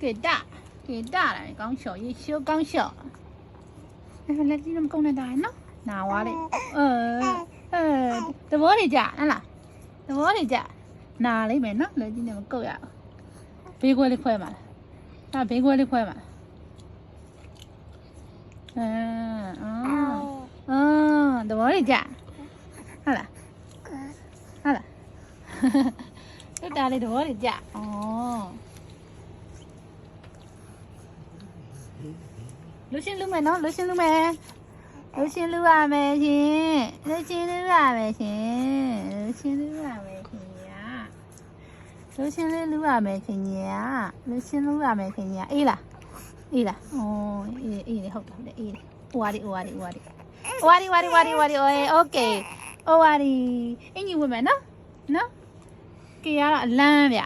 给大了，刚小一小刚小。哎，来这么讲的大呢？哪娃嘞？这我的家，那啦，这我的家，哪里面呢？来这么够呀？别过来快嘛，啊，别过来快嘛。这我的家，好了，好了，这大的我的家，哦。လူရှင်းလူမယ်နော်လူရှင်းလူမယ်လူရှင်းလူရမယ်ရှင်လူရှင်းလူရမယ်ရှင်လူရှင်းလူရမယ်ခင်ဗျာလူရှင်းလူရမယ်ခင်ဗျာလူရှင်းလူရမယ်ခင်ဗျာအေးလားအေးလားဩအေးလေဟုတ်တယ်အေးလေဝါဒီအိုးเคအိုးဝါဒီအင်ကြီးဝင်မယ်နော်ကေရတော့အလန်းဗျ